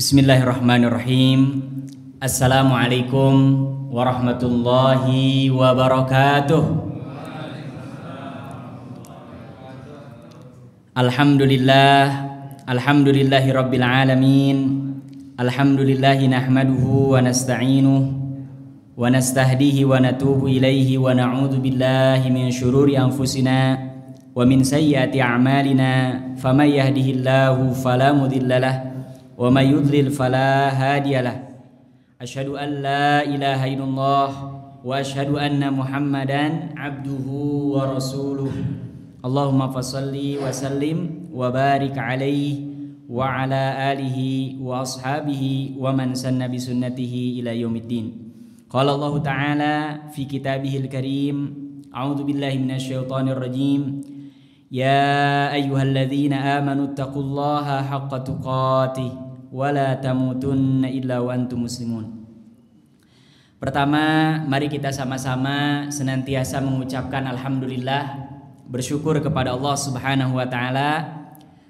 Bismillahirrahmanirrahim. Assalamualaikum warahmatullahi wabarakatuh. Alhamdulillahi rabbil alamin. Alhamdulillahi nahmaduhu wa nasta'inuhu wa nastahdihi wa natubu ilaihi wa na'udzu billahi min syururi anfusina wa min sayyiati a'malina. Faman yahdihillahu fala mudhillalah wa may yudlil fala hadiyalah. Asyhadu an la ilaha illallah wa asyhadu anna Muhammadan abduhu wa rasuluh. Allahumma fassalli wa sallim wa barik alaihi wa ala alihi wa ashabihi wa man sanna bi sunnatihi ila yaumiddin. Qala Allah ta'ala fi kitabihil karim, a'udzu billahi minasyaitonir rajim. Ya ayyuhalladzina amanu taqullaha haqqa tuqatih wala tamutunna illa wa antum muslimun. Pertama, mari kita sama-sama senantiasa mengucapkan alhamdulillah, bersyukur kepada Allah Subhanahu wa taala.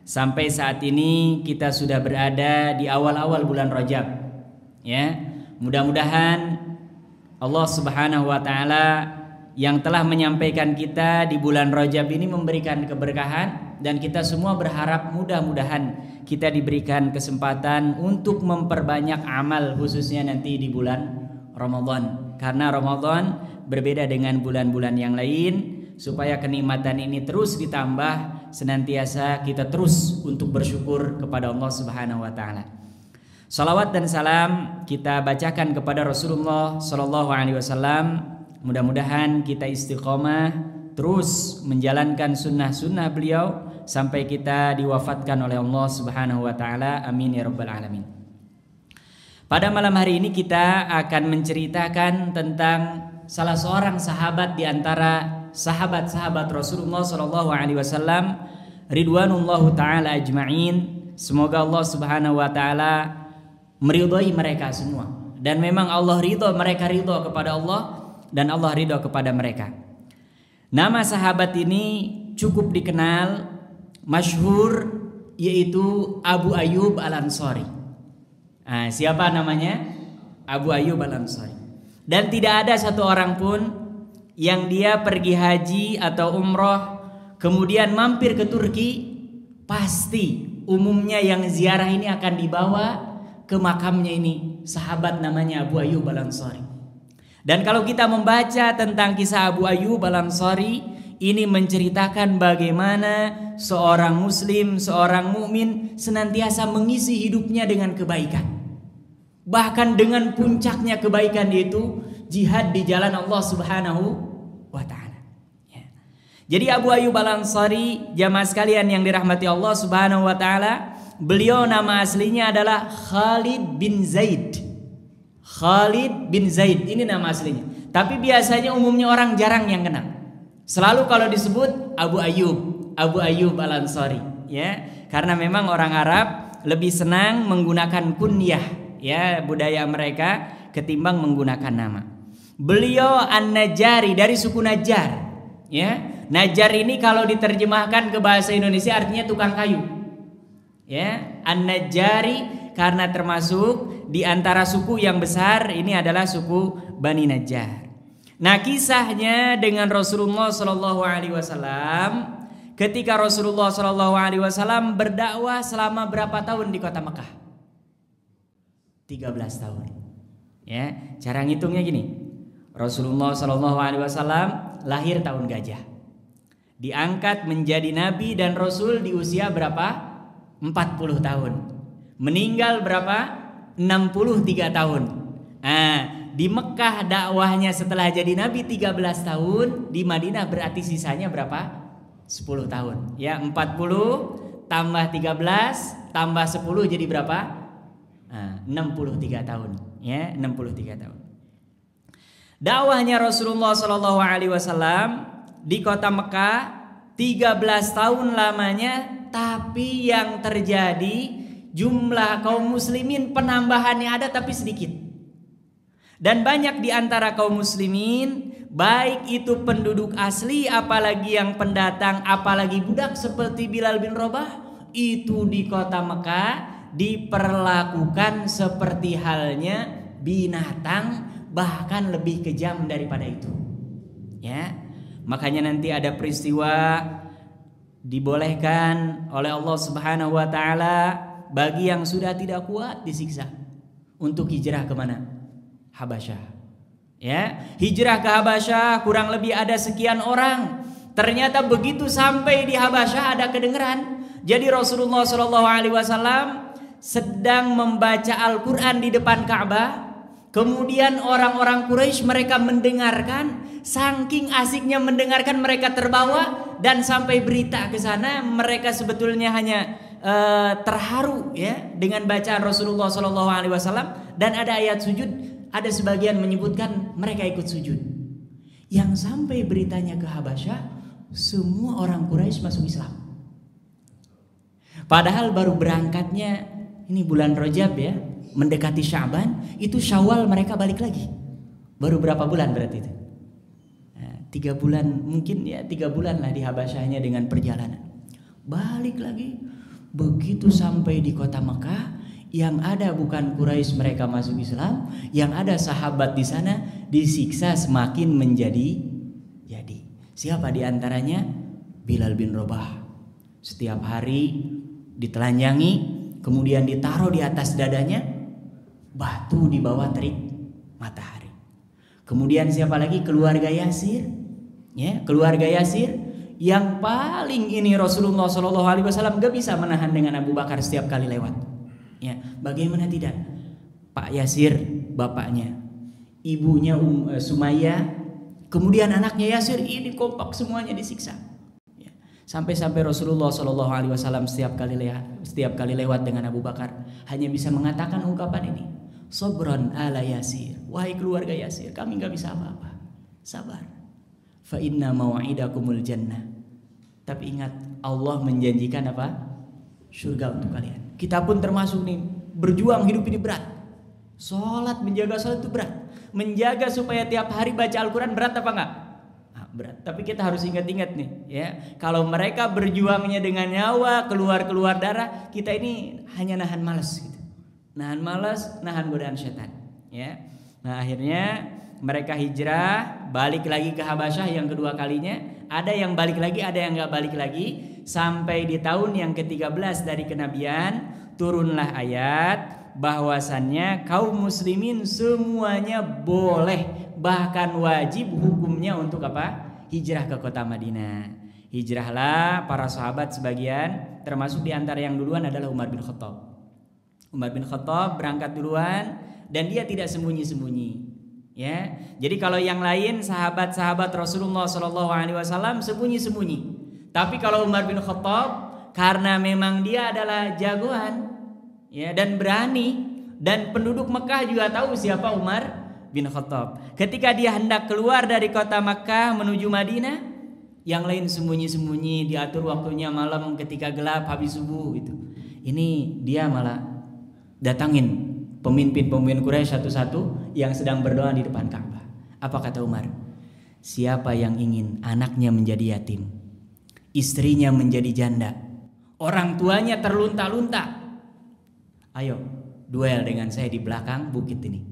Sampai saat ini kita sudah berada di awal-awal bulan Rajab. Ya, mudah-mudahan Allah Subhanahu wa taala yang telah menyampaikan kita di bulan Rajab ini memberikan keberkahan, dan kita semua berharap mudah-mudahan kita diberikan kesempatan untuk memperbanyak amal, khususnya nanti di bulan Ramadan. Karena Ramadan berbeda dengan bulan-bulan yang lain. Supaya kenikmatan ini terus ditambah, senantiasa kita terus untuk bersyukur kepada Allah Subhanahu wa taala. Salawat dan salam kita bacakan kepada Rasulullah sallallahu alaihi wasallam. Mudah-mudahan kita istiqomah terus menjalankan sunnah-sunnah beliau sampai kita diwafatkan oleh Allah Subhanahu wa taala. Amin ya rabbal alamin. Pada malam hari ini kita akan menceritakan tentang salah seorang sahabat di antara sahabat-sahabat Rasulullah sallallahu alaihi wasallam ridwanullahu taala ajmain. Semoga Allah Subhanahu wa taala meridhai mereka semua, dan memang Allah ridha, mereka ridha kepada Allah dan Allah ridha kepada mereka. Nama sahabat ini cukup dikenal, masyhur, yaitu Abu Ayyub Al-Ansari. Siapa namanya? Abu Ayyub Al-Ansari. Dan tidak ada satu orang pun yang dia pergi haji atau umroh kemudian mampir ke Turki, pasti umumnya yang ziarah ini akan dibawa ke makamnya ini sahabat namanya Abu Ayyub Al-Ansari. Dan kalau kita membaca tentang kisah Abu Ayyub Al-Ansari, ini menceritakan bagaimana seorang muslim, seorang mukmin senantiasa mengisi hidupnya dengan kebaikan. Bahkan dengan puncaknya kebaikan yaitu jihad di jalan Allah Subhanahu wa taala. Ya. Jadi Abu Ayyub Al-Ansari, jamaah sekalian yang dirahmati Allah Subhanahu wa taala, beliau nama aslinya adalah Khalid bin Zaid. Khalid bin Zaid, ini nama aslinya. Tapi biasanya umumnya orang jarang yang kenal. Selalu kalau disebut Abu Ayyub Al-Ansari, ya. Karena memang orang Arab lebih senang menggunakan kunyah, ya, budaya mereka, ketimbang menggunakan nama. Beliau An-Najjari, dari suku Najjar, ya. Najjar ini kalau diterjemahkan ke bahasa Indonesia artinya tukang kayu. Ya, An-Najjari karena termasuk di antara suku yang besar, ini adalah suku Bani Najjar. Nah, kisahnya dengan Rasulullah Shallallahu Alaihi Wasallam, ketika Rasulullah Shallallahu Alaihi Wasallam berdakwah selama berapa tahun di kota Mekah? 13 tahun. Ya, cara ngitungnya gini. Rasulullah Shallallahu Alaihi Wasallam lahir tahun gajah, diangkat menjadi nabi dan rasul di usia berapa? 40 tahun. Meninggal berapa? 63 tahun. Di Mekah dakwahnya setelah jadi nabi 13 tahun, di Madinah berarti sisanya berapa? 10 tahun. Ya, 40 tambah 13 tambah 10 jadi berapa? 63 tahun. Ya, 63 tahun. Dakwahnya Rasulullah Shallallahu alaihi wasallam di kota Mekah 13 tahun lamanya, tapi yang terjadi jumlah kaum muslimin penambahannya ada tapi sedikit. Dan banyak di antara kaum muslimin, baik itu penduduk asli apalagi yang pendatang, apalagi budak seperti Bilal bin Rabah, itu di kota Mekah diperlakukan seperti halnya binatang, bahkan lebih kejam daripada itu. Ya, makanya nanti ada peristiwa dibolehkan oleh Allah Subhanahu wa taala bagi yang sudah tidak kuat disiksa untuk hijrah ke mana? Habasyah. Ya, hijrah ke Habasyah kurang lebih ada sekian orang. Ternyata begitu sampai di Habasyah ada kedengeran. Jadi Rasulullah SAW sedang membaca Al-Quran di depan Ka'bah. Kemudian orang-orang Quraisy mereka mendengarkan, saking asiknya mendengarkan mereka terbawa dan sampai berita ke sana. Mereka sebetulnya hanya terharu ya dengan bacaan Rasulullah SAW dan ada ayat sujud. Ada sebagian menyebutkan mereka ikut sujud. Yang sampai beritanya ke Habasyah, semua orang Quraisy masuk Islam. Padahal baru berangkatnya ini bulan Rajab ya, mendekati Sya'ban, itu Syawal mereka balik lagi. Baru berapa bulan berarti itu? 3 bulan mungkin ya, 3 bulan lah di Habasyahnya dengan perjalanan. Balik lagi. Begitu sampai di kota Mekah, yang ada bukan Quraisy mereka masuk Islam, yang ada sahabat di sana disiksa semakin menjadi jadi. Siapa di antaranya? Bilal bin Rabah. Setiap hari ditelanjangi, kemudian ditaruh di atas dadanya batu di bawah terik matahari. Kemudian siapa lagi? Keluarga Yasir. Ya, keluarga Yasir yang paling ini Rasulullah SAW gak bisa menahan dengan Abu Bakar setiap kali lewat. Ya, bagaimana tidak? Pak Yasir, bapaknya, ibunya Sumayyah, kemudian anaknya Yasir, ini kompak semuanya disiksa. Ya, sampai-sampai Rasulullah SAW setiap kali lewat dengan Abu Bakar hanya bisa mengatakan ungkapan ini, Sobron ala Yasir, wahai keluarga Yasir, kami nggak bisa apa-apa, sabar. Fa inna mau'idakumul jannah. Tapi ingat, Allah menjanjikan apa? Surga untuk kalian. Kita pun termasuk nih, berjuang hidup ini berat. Sholat, menjaga sholat itu berat. Menjaga supaya tiap hari baca Al-Quran berat apa enggak? Berat. Tapi kita harus ingat-ingat nih ya, kalau mereka berjuangnya dengan nyawa, keluar darah, kita ini hanya nahan malas gitu. Nahan malas, nahan godaan setan ya. Nah akhirnya mereka hijrah, balik lagi ke Habasyah yang kedua kalinya. Ada yang balik lagi, ada yang nggak balik lagi. Sampai di tahun yang ke-13 dari kenabian, turunlah ayat bahwasannya kaum muslimin semuanya boleh, bahkan wajib hukumnya untuk apa? Hijrah ke kota Madinah. Hijrahlah para sahabat sebagian, termasuk di antara yang duluan adalah Umar bin Khattab. Umar bin Khattab berangkat duluan dan dia tidak sembunyi-sembunyi. Ya, jadi kalau yang lain sahabat-sahabat Rasulullah SAW sembunyi-sembunyi. Tapi kalau Umar bin Khattab, karena memang dia adalah jagoan, ya, dan berani, dan penduduk Mekah juga tahu siapa Umar bin Khattab. Ketika dia hendak keluar dari kota Mekah menuju Madinah, yang lain sembunyi-sembunyi, diatur waktunya malam ketika gelap habis subuh itu. Ini dia malah datangin pemimpin-pemimpin Quraisy satu-satu yang sedang berdoa di depan Ka'bah. Apa kata Umar? Siapa yang ingin anaknya menjadi yatim, istrinya menjadi janda, orang tuanya terlunta-lunta, ayo duel dengan saya di belakang bukit ini.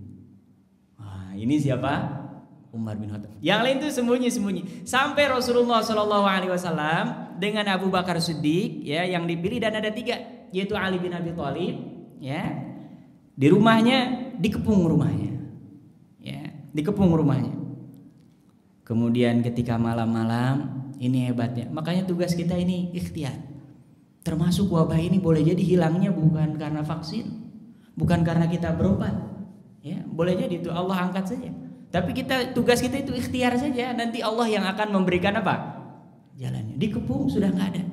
Wah, ini siapa? Umar bin Khattab. Yang lain itu sembunyi-sembunyi. Sampai Rasulullah SAW dengan Abu Bakar Siddiq ya, yang dipilih, dan ada 3, yaitu Ali bin Abi Thalib ya. Di rumahnya, dikepung rumahnya. Ya, dikepung rumahnya. Kemudian ketika malam-malam, ini hebatnya. Makanya tugas kita ini ikhtiar. Termasuk wabah ini boleh jadi hilangnya bukan karena vaksin, bukan karena kita berobat. Ya, boleh jadi itu Allah angkat saja. Tapi tugas kita itu ikhtiar saja. Nanti Allah yang akan memberikan apa? Jalannya. Dikepung sudah nggak ada.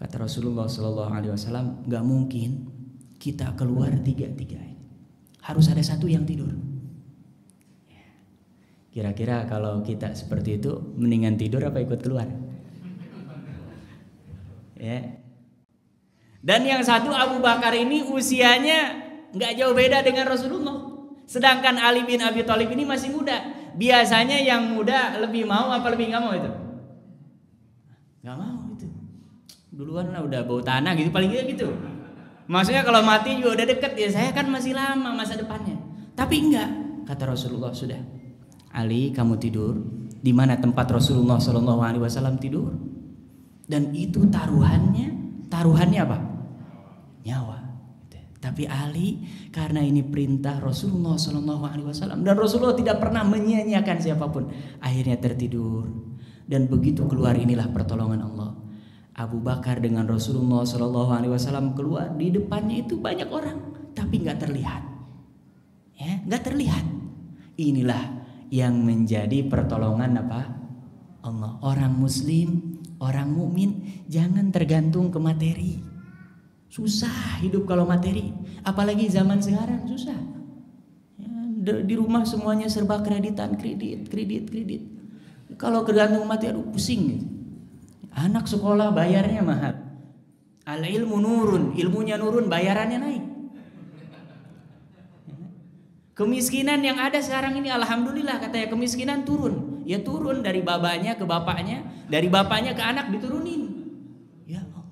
Kata Rasulullah SAW, nggak mungkin kita keluar 3 harus ada 1 yang tidur. Kira-kira kalau kita seperti itu, mendingan tidur apa ikut keluar? Ya. Dan yang satu, Abu Bakar ini usianya nggak jauh beda dengan Rasulullah. Sedangkan Ali bin Abi Thalib ini masih muda. Biasanya yang muda lebih mau apa lebih nggak mau itu? Nggak mau itu. Duluan lah udah bau tanah gitu, paling gitu. Maksudnya kalau mati juga udah deket ya, saya kan masih lama masa depannya. Tapi enggak, kata Rasulullah, sudah. Ali, kamu tidur di mana tempat Rasulullah SAW tidur, dan itu taruhannya apa? Nyawa. Tapi Ali, karena ini perintah Rasulullah SAW dan Rasulullah tidak pernah menyia-nyiakan siapapun, akhirnya tertidur. Dan begitu keluar, inilah pertolongan Allah. Abu Bakar dengan Rasulullah SAW keluar, di depannya itu banyak orang, tapi nggak terlihat, ya, nggak terlihat. Inilah yang menjadi pertolongan apa? Allah. Orang Muslim, orang mukmin, jangan tergantung ke materi. Susah hidup kalau materi, apalagi zaman sekarang susah. Ya, di rumah semuanya serba kreditan, kredit. Kalau tergantung materi, aduh pusing gitu. Anak sekolah bayarnya mahal. Al ilmu nurun, ilmunya nurun, bayarannya naik. Kemiskinan yang ada sekarang ini, alhamdulillah katanya kemiskinan turun. Ya turun dari babanya ke bapaknya, dari bapaknya ke anak diturunin. Ya Allah.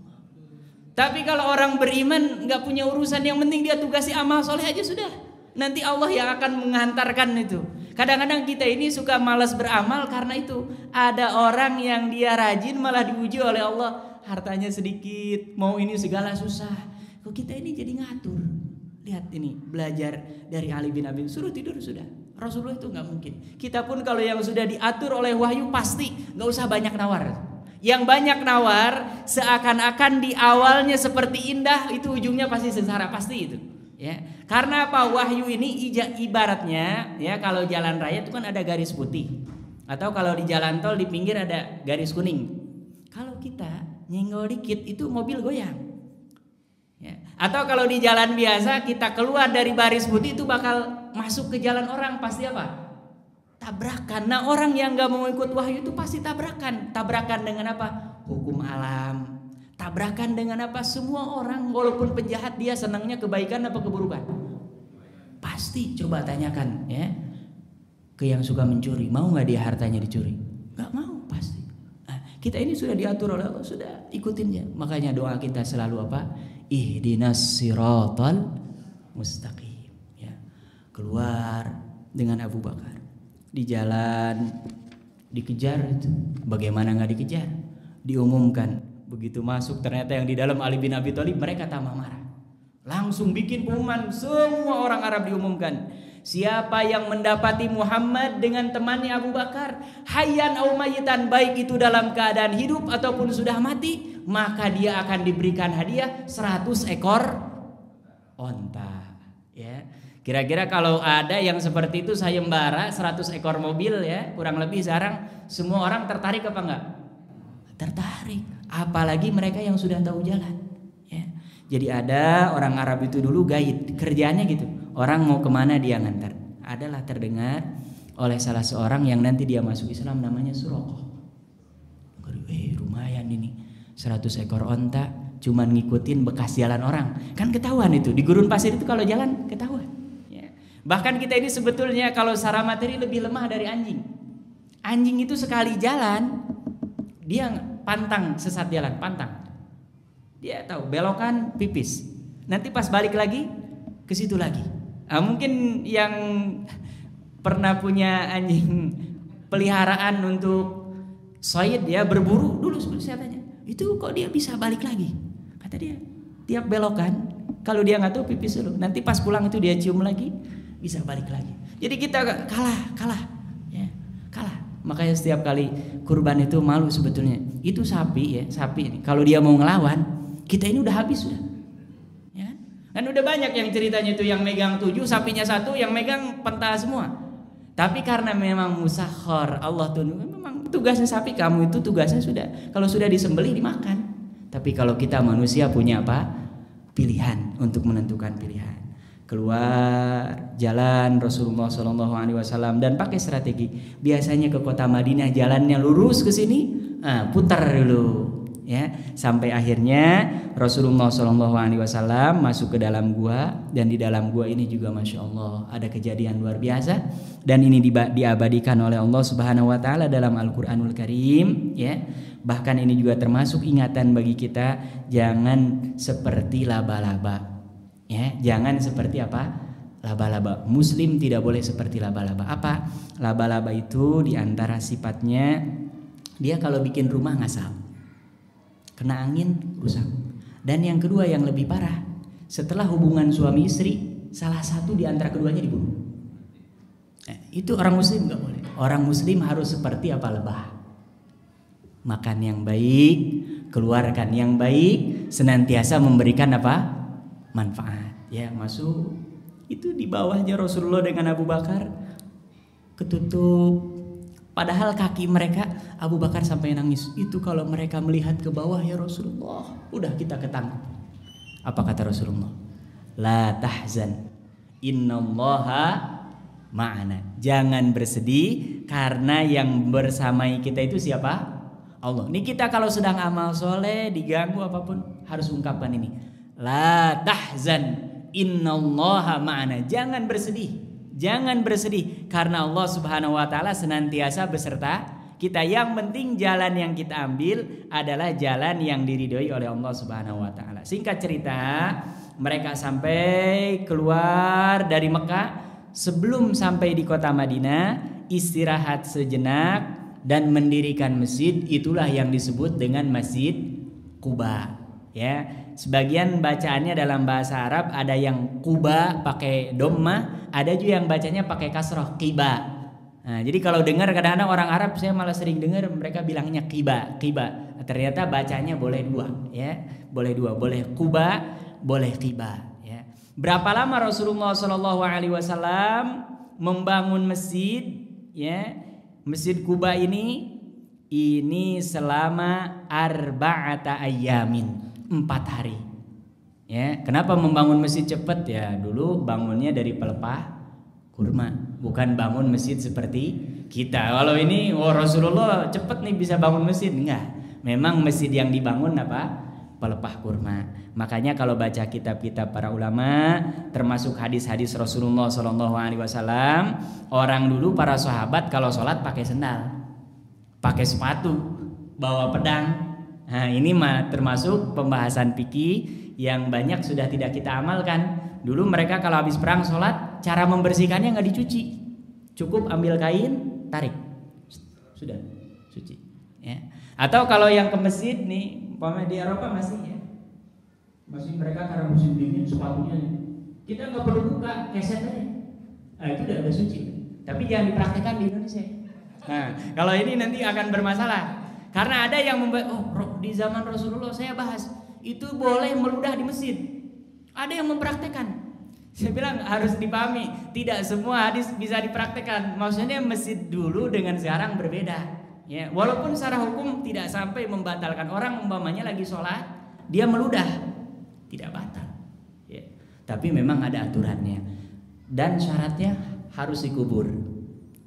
Tapi kalau orang beriman nggak punya urusan, yang penting dia tugasi amal soleh aja sudah. Nanti Allah yang akan menghantarkan itu. Kadang-kadang kita ini suka malas beramal karena itu. Ada orang yang dia rajin malah diuji oleh Allah, hartanya sedikit, mau ini segala susah. Kok kita ini jadi ngatur? Lihat ini, belajar dari Ali bin Abi Thalib, suruh tidur sudah. Rasulullah itu nggak mungkin. Kita pun kalau yang sudah diatur oleh wahyu pasti nggak usah banyak nawar. Yang banyak nawar seakan-akan di awalnya seperti indah, itu ujungnya pasti sengsara, pasti itu. Ya, karena apa? Wahyu ini ibaratnya, ya, kalau jalan raya itu kan ada garis putih, atau kalau di jalan tol di pinggir ada garis kuning. Kalau kita nyenggol dikit itu mobil goyang. Ya. Atau kalau di jalan biasa kita keluar dari baris putih itu bakal masuk ke jalan orang, pasti apa? Tabrakan. Nah, orang yang nggak mau ikut wahyu itu pasti tabrakan. Tabrakan dengan apa? Hukum alam. Tabrakan dengan apa? Semua orang walaupun penjahat dia senangnya kebaikan apa keburukan? Pasti. Coba tanyakan ya ke yang suka mencuri, mau nggak dia hartanya dicuri? Nggak mau pasti. Nah, kita ini sudah diatur oleh Allah, sudah ikutin ya. Makanya doa kita selalu apa? Ihdinas siratal mustaqim. Ya. Keluar dengan Abu Bakar di jalan, dikejar itu. Bagaimana nggak dikejar? Diumumkan. Begitu masuk ternyata yang di dalam Ali bin Abi Thalib, mereka tambah marah. Langsung bikin pengumuman, semua orang Arab diumumkan. Siapa yang mendapati Muhammad dengan temannya Abu Bakar, hayyan au mayitan, baik itu dalam keadaan hidup ataupun sudah mati, maka dia akan diberikan hadiah 100 ekor onta. Ya. Kira-kira kalau ada yang seperti itu sayembara 100 ekor mobil ya, kurang lebih sekarang semua orang tertarik apa enggak? Tertarik. Apalagi mereka yang sudah tahu jalan. Ya. Jadi ada orang Arab itu dulu gaid, kerjaannya gitu. Orang mau kemana dia ngantar. Adalah terdengar oleh salah seorang yang nanti dia masuk Islam, namanya Suraqah. Lumayan ini 100 ekor onta, cuman ngikutin bekas jalan orang. Kan ketahuan itu di gurun pasir itu kalau jalan ketahuan. Ya. Bahkan kita ini sebetulnya kalau secara materi lebih lemah dari anjing. Anjing itu sekali jalan dia pantang, sesat jalan, pantang. Dia tahu belokan pipis. Nanti pas balik lagi ke situ lagi. Nah, mungkin yang pernah punya anjing peliharaan untuk soid ya, berburu dulu saya tanya, itu kok dia bisa balik lagi? Kata dia, tiap belokan kalau dia nggak tahu pipis dulu, nanti pas pulang itu dia cium lagi, bisa balik lagi. Jadi kita kalah, ya, kalah. Makanya setiap kali kurban itu malu sebetulnya. Itu sapi ya, sapi ini. Kalau dia mau ngelawan, kita ini udah habis sudah. Ya. Kan udah banyak yang ceritanya itu yang megang 7, sapinya 1, yang megang pentah semua. Tapi karena memang musakhar, Allah tuh memang tugasnya sapi, kamu itu tugasnya sudah. Kalau sudah disembelih dimakan. Tapi kalau kita manusia punya apa? Pilihan untuk menentukan pilihan. Keluar jalan Rasulullah SAW dan pakai strategi. Biasanya ke kota Madinah jalannya lurus ke sini, putar dulu, ya, sampai akhirnya Rasulullah SAW masuk ke dalam gua, dan di dalam gua ini juga Masya Allah ada kejadian luar biasa, dan ini diabadikan oleh Allah Subhanahu Wa Taala dalam Al-Quranul Karim, ya. Bahkan ini juga termasuk ingatan bagi kita, jangan seperti laba-laba, ya, jangan seperti apa? Laba-laba. Muslim tidak boleh seperti laba-laba. Apa? Laba-laba itu diantara sifatnya, dia kalau bikin rumah ngasal, kena angin rusak. Dan yang kedua yang lebih parah, setelah hubungan suami istri, salah satu di antara keduanya dibunuh. Itu orang muslim nggak boleh. Orang muslim harus seperti apa? Lebah. Makan yang baik, keluarkan yang baik, senantiasa memberikan apa? Manfaat. Ya, masuk. Itu di bawahnya Rasulullah dengan Abu Bakar ketutup. Padahal kaki mereka, Abu Bakar sampai nangis. Itu kalau mereka melihat ke bawah ya Rasulullah, udah kita ketangkep. Apa kata Rasulullah? La tahzan, innallaha ma'ana. Jangan bersedih karena yang bersamai kita itu siapa? Allah. Ini kita kalau sedang amal soleh, diganggu apapun, harus ungkapkan ini. La tahzan, innallaha ma'ana. Jangan bersedih. Jangan bersedih karena Allah Subhanahu wa taala senantiasa beserta kita. Yang penting jalan yang kita ambil adalah jalan yang diridhoi oleh Allah Subhanahu wa taala. Singkat cerita, mereka sampai keluar dari Mekah. Sebelum sampai di kota Madinah, istirahat sejenak dan mendirikan masjid. Itulah yang disebut dengan Masjid Quba, ya. Sebagian bacaannya dalam bahasa Arab ada yang Quba pakai dhammah, ada juga yang bacanya pakai kasroh, Qiba. Nah, jadi kalau dengar kadang-kadang orang Arab, saya malah sering dengar mereka bilangnya Qiba, Qiba. Ternyata bacanya boleh dua, ya, boleh dua, boleh Quba, boleh Qiba. Ya. Berapa lama Rasulullah SAW membangun masjid, ya, Masjid Quba ini selama arba'ata ayyamin, 4 hari. Ya, kenapa membangun masjid cepat? Ya, dulu bangunnya dari pelepah kurma, bukan bangun masjid seperti kita. Kalau ini, Rasulullah cepat nih bisa bangun masjid, enggak. Memang masjid yang dibangun apa? Pelepah kurma. Makanya kalau baca kitab-kitab para ulama, termasuk hadis-hadis Rasulullah SAW, orang dulu para sahabat kalau sholat pakai sendal, pakai sepatu, bawa pedang. Nah, ini mah termasuk pembahasan fikih yang banyak sudah tidak kita amalkan. Dulu mereka kalau habis perang sholat, cara membersihkannya nggak dicuci, cukup ambil kain, tarik, sudah cuci. Ya. Atau kalau yang ke masjid nih, umpamanya di Eropa masih, ya, masih mereka karena musim dingin sepatunya, kita nggak perlu buka, keset aja. Nah, itu udah suci. Tapi jangan dipraktekkan di Indonesia. Nah, kalau ini nanti akan bermasalah. Karena ada yang di zaman Rasulullah saya bahas, itu boleh meludah di masjid. Ada yang mempraktekkan. Saya bilang harus dipahami, tidak semua hadis bisa dipraktekkan. Maksudnya masjid dulu dengan sekarang berbeda. Ya, walaupun secara hukum tidak sampai membatalkan. Orang umpamanya lagi sholat, dia meludah, tidak batal. Ya, tapi memang ada aturannya. Dan syaratnya harus dikubur.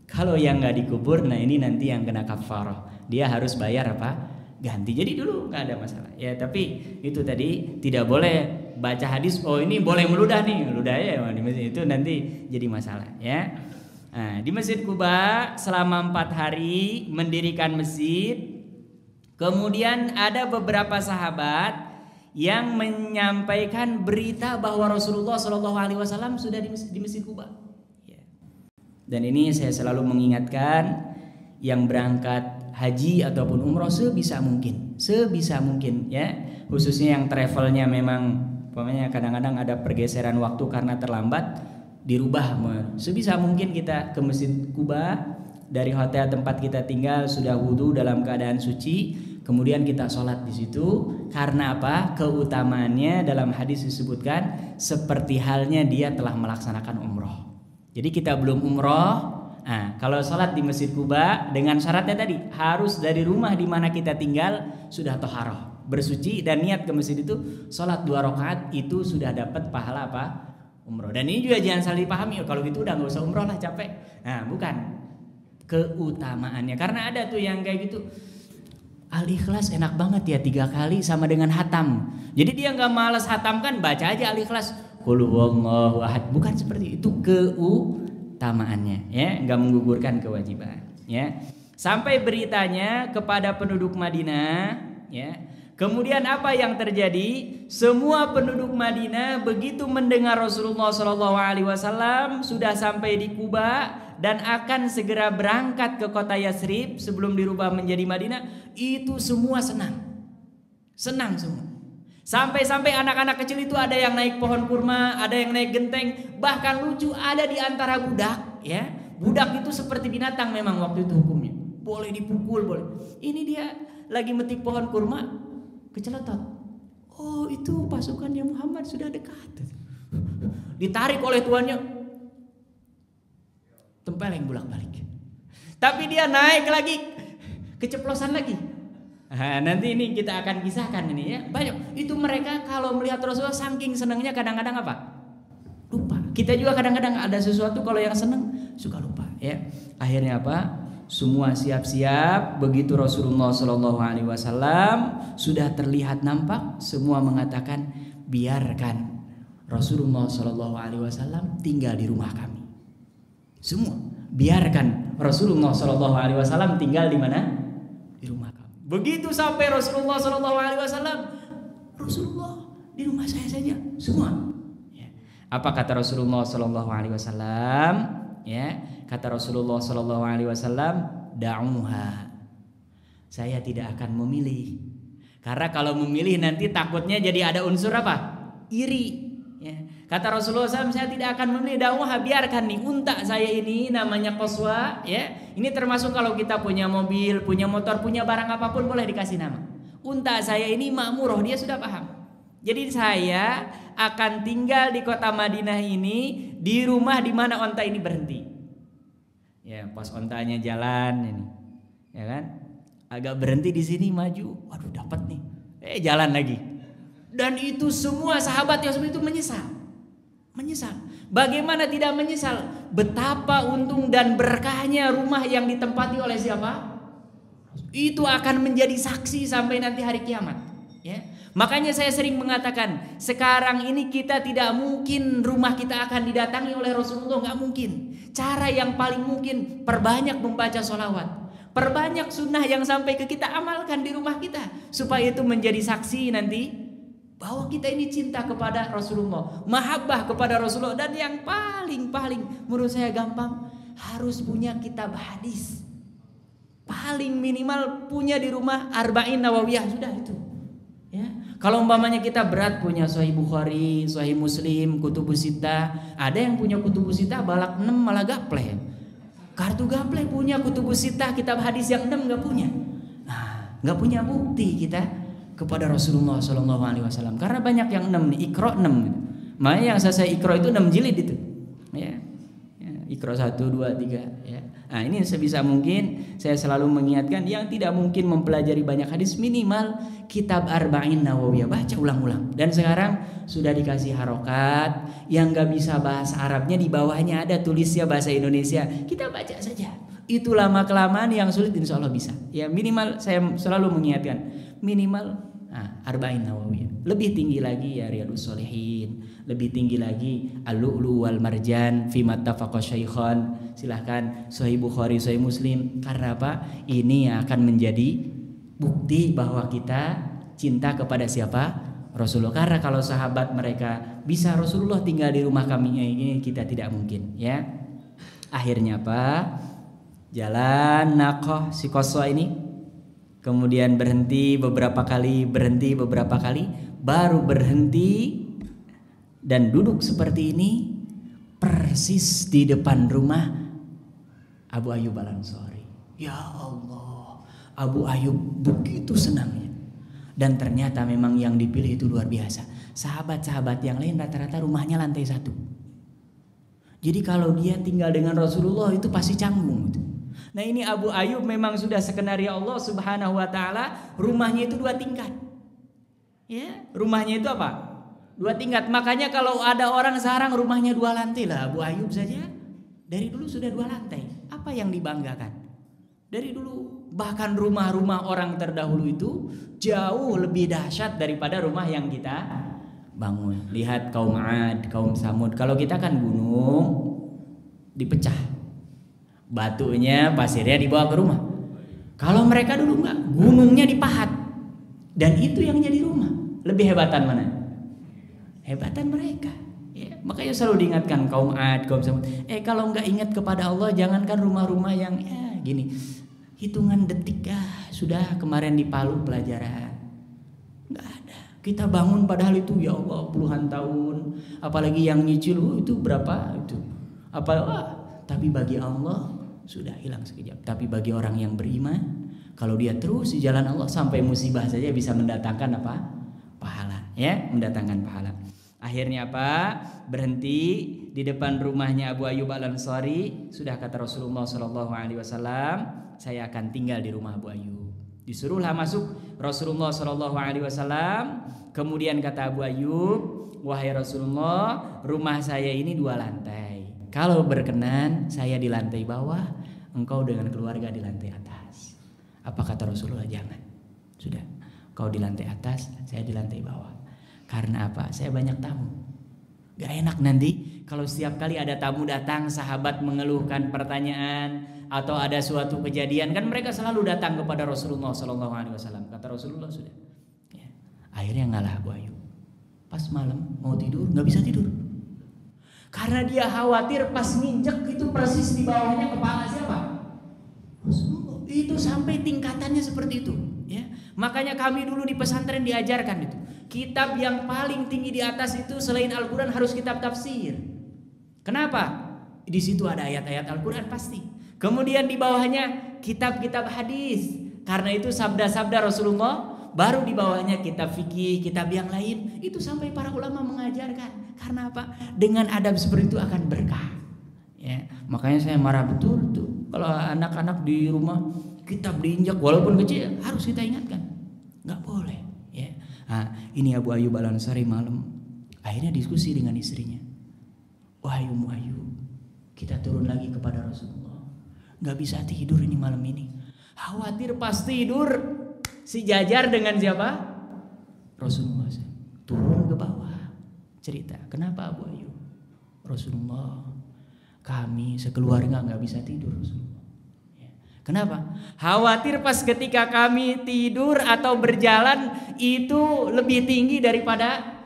Kalau yang nggak dikubur, nah ini nanti yang kena kafarah. Dia harus bayar apa? Ganti. Jadi dulu nggak ada masalah. Ya, tapi itu tadi tidak boleh baca hadis. Oh, ini boleh meludah nih, meludah ya di masjid, itu nanti jadi masalah. Ya. Nah, di Masjid Quba selama 4 hari mendirikan masjid. Kemudian ada beberapa sahabat yang menyampaikan berita bahwa Rasulullah SAW sudah di Masjid Quba. Dan ini saya selalu mengingatkan yang berangkat haji ataupun umroh sebisa mungkin, ya, khususnya yang travelnya memang, pokoknya kadang-kadang ada pergeseran waktu karena terlambat, dirubah. Sebisa mungkin kita ke Masjid Quba, dari hotel tempat kita tinggal sudah wudu dalam keadaan suci, kemudian kita sholat di situ. Karena apa? Keutamaannya dalam hadis disebutkan seperti halnya dia telah melaksanakan umroh. Jadi kita belum umroh, nah kalau sholat di Masjid Quba dengan syaratnya tadi harus dari rumah di mana kita tinggal sudah toharoh, bersuci, dan niat ke masjid itu sholat 2 rakaat itu sudah dapat pahala apa? Umroh. Dan ini juga jangan salah dipahami, kalau gitu udah nggak usah umroh lah, capek. Nah, bukan, keutamaannya. Karena ada tuh yang kayak gitu, Al-Ikhlas enak banget ya, 3 kali sama dengan hatam. Jadi dia nggak malas hatam kan, baca aja Al-Ikhlas. Qul huwallahu ahad. Bukan seperti itu keutamaannya, ya, nggak menggugurkan kewajiban, ya. Sampai beritanya kepada penduduk Madinah, ya. Kemudian apa yang terjadi? Semua penduduk Madinah begitu mendengar Rasulullah SAW sudah sampai di Kuba dan akan segera berangkat ke kota Yathrib sebelum dirubah menjadi Madinah, itu semua senang semua. Sampai-sampai anak-anak kecil itu ada yang naik pohon kurma, ada yang naik genteng, bahkan lucu ada di antara budak, ya. Budak itu seperti binatang memang waktu itu hukumnya, boleh dipukul, boleh. Ini dia lagi metik pohon kurma, keceletot. Oh, itu pasukannya Muhammad sudah dekat. Ditarik oleh tuannya, tempeleng bolak-balik. Tapi dia naik lagi, keceplosan lagi. Nah, nanti ini kita akan kisahkan ini, ya. Banyak itu mereka kalau melihat Rasulullah saking senangnya kadang-kadang apa? Lupa. Kita juga kadang-kadang ada sesuatu kalau yang senang suka lupa, ya. Akhirnya apa? Semua siap-siap. Begitu Rasulullah SAW sudah terlihat nampak, semua mengatakan biarkan Rasulullah SAW tinggal di rumah kami. Semua biarkan Rasulullah SAW tinggal di mana? Di rumah kami. Begitu sampai Rasulullah SAW, Rasulullah di rumah saya saja semua. Ya. Apa kata Rasulullah SAW? Ya, kata Rasulullah SAW, da'uha. Saya tidak akan memilih. Karena kalau memilih nanti takutnya jadi ada unsur apa? Iri. Ya. Kata Rasulullah SAW, saya tidak akan memilih, da'uha, biarkan nih unta saya ini namanya Qaswa, ya. Ini termasuk kalau kita punya mobil, punya motor, punya barang apapun boleh dikasih nama. Unta saya ini ma'muroh, dia sudah paham. Jadi saya akan tinggal di kota Madinah ini, di rumah di mana onta ini berhenti. Ya, pas ontanya jalan ini, ya kan? Agak berhenti di sini, maju, waduh dapat nih. Jalan lagi. Dan itu semua sahabat yang seperti itu menyesal. Bagaimana tidak menyesal? Betapa untung dan berkahnya rumah yang ditempati oleh siapa? Itu akan menjadi saksi sampai nanti hari kiamat, ya. Makanya saya sering mengatakan, sekarang ini kita tidak mungkin rumah kita akan didatangi oleh Rasulullah, nggak mungkin. Cara yang paling mungkin, perbanyak membaca sholawat, perbanyak sunnah yang sampai ke kita, amalkan di rumah kita, supaya itu menjadi saksi nanti bahwa kita ini cinta kepada Rasulullah, mahabbah kepada Rasulullah. Dan yang paling menurut saya gampang, harus punya kitab hadis. Paling minimal punya di rumah Arba'in Nawawiyah, sudah itu. Ya. Kalau umpamanya kita berat punya Sahih Bukhari, Sahih Muslim, Kutubus Sittah, ada yang punya Kutubus Sittah balak 6 malah gapleh. Kartu gapleh punya Kutubus Sittah, kitab hadis yang 6 nggak punya. Nah, nggak punya bukti kita kepada Rasulullah SAW. Karena banyak yang 6 nih, Iqra 6 gitu. Makanya yang saya Iqra itu 6 jilid itu. Ya. Iqra 1, 2, 3, ya. Nah, ini sebisa mungkin saya selalu mengingatkan yang tidak mungkin mempelajari banyak hadis, minimal kitab Arba'in Nawawiyah, baca ulang-ulang. Dan sekarang sudah dikasih harokat, yang gak bisa bahasa Arabnya di bawahnya ada tulisnya bahasa Indonesia, kita baca saja. Itu lama-kelamaan yang sulit insya Allah bisa. Ya minimal saya selalu mengingatkan, minimal Arba'in Nawawiyah. Lebih tinggi lagi ya Riyadhus Shalihin, lebih tinggi lagi Al-Lu'lu' wal Marjan fi mattafaqa syaikhan. Silahkan Sahih Bukhari, Sahih Muslim. Karena apa? Ini yang akan menjadi bukti bahwa kita cinta kepada siapa? Rasulullah. Karena kalau sahabat mereka bisa Rasulullah tinggal di rumah kami, ini kita tidak mungkin, ya. Akhirnya apa? Jalan Naqah si Qaswa ini, kemudian berhenti beberapa kali, baru berhenti dan duduk seperti ini persis di depan rumah Abu Ayyub Al-Ansari. Ya Allah, Abu Ayyub begitu senangnya. Dan ternyata memang yang dipilih itu luar biasa. Sahabat-sahabat yang lain rata-rata rumahnya lantai 1. Jadi kalau dia tinggal dengan Rasulullah itu pasti canggung gitu. Nah, ini Abu Ayyub memang sudah skenario Allah Subhanahu wa taala, rumahnya itu 2 tingkat. Ya, rumahnya itu apa? 2 tingkat. Makanya kalau ada orang sekarang rumahnya 2 lantai lah, Abu Ayyub saja dari dulu sudah 2 lantai. Apa yang dibanggakan? Dari dulu Bahkan rumah-rumah orang terdahulu itu jauh lebih dahsyat daripada rumah yang kita bangun. Lihat kaum Ad, kaum Samud. Kalau kita kan gunung dipecah, batunya, pasirnya dibawa ke rumah. Kalau mereka dulu enggak, gunungnya dipahat, dan itu yang jadi rumah. Lebih hebatan mana? Hebatan mereka. Ya, makanya selalu diingatkan kaum Ad, kaum Samud. Kalau enggak ingat kepada Allah, jangankan rumah-rumah yang gini, hitungan detik sudah kemarin di Palu pelajaran. Enggak ada. Kita bangun padahal itu ya Allah puluhan tahun, apalagi yang nyicil itu berapa itu. Tapi bagi Allah sudah hilang sekejap. Tapi bagi orang yang beriman, kalau dia terus di jalan Allah sampai musibah saja bisa mendatangkan apa? Pahala, ya, mendatangkan pahala. Akhirnya apa? Berhenti di depan rumahnya Abu Ayyub Al-Ansari. Sudah kata Rasulullah SAW, saya akan tinggal di rumah Abu Ayyub. Disuruhlah masuk Rasulullah SAW. Kemudian kata Abu Ayyub, wahai Rasulullah, rumah saya ini 2 lantai. Kalau berkenan saya di lantai bawah, engkau dengan keluarga di lantai atas. Apa kata Rasulullah? Jangan. Sudah, kau di lantai atas, saya di lantai bawah. Karena apa? Saya banyak tamu. Gak enak nanti kalau setiap kali ada tamu datang, sahabat mengeluhkan pertanyaan atau ada suatu kejadian, kan mereka selalu datang kepada Rasulullah SAW. Kata Rasulullah, sudah. Ya. Akhirnya ngalah Abu Ayyub. Pas malam mau tidur nggak bisa tidur. Karena dia khawatir pas nginjek itu persis di bawahnya kepala siapa? Rasulullah. Itu sampai tingkatannya seperti itu. Ya. Makanya kami dulu di pesantren diajarkan itu. Kitab yang paling tinggi di atas itu selain Al-Quran harus kitab tafsir. Kenapa? Di situ ada ayat-ayat Al-Quran pasti. Kemudian di bawahnya kitab-kitab hadis. Karena itu sabda-sabda Rasulullah. Baru di bawahnya kitab fikih, kitab yang lain. Itu sampai para ulama mengajarkan. Karena apa? Dengan adab seperti itu akan berkah. Ya, makanya saya marah betul tuh kalau anak-anak di rumah kitab diinjak walaupun kecil harus kita ingatkan. Nggak boleh. Ya. Nah, ini Abu Ayyub Al-Ansari malam akhirnya diskusi dengan istrinya. Wahai Ummu Ayyub, kita turun lagi kepada Rasulullah. Nggak bisa tidur ini malam ini. Khawatir pas tidur sejajar dengan siapa? Rasulullah. Turun ke bawah. Cerita, kenapa Abu Ayyub? Rasulullah, kami sekeluarga nggak bisa tidur Rasulullah. Kenapa? Khawatir pas ketika kami tidur atau berjalan itu lebih tinggi daripada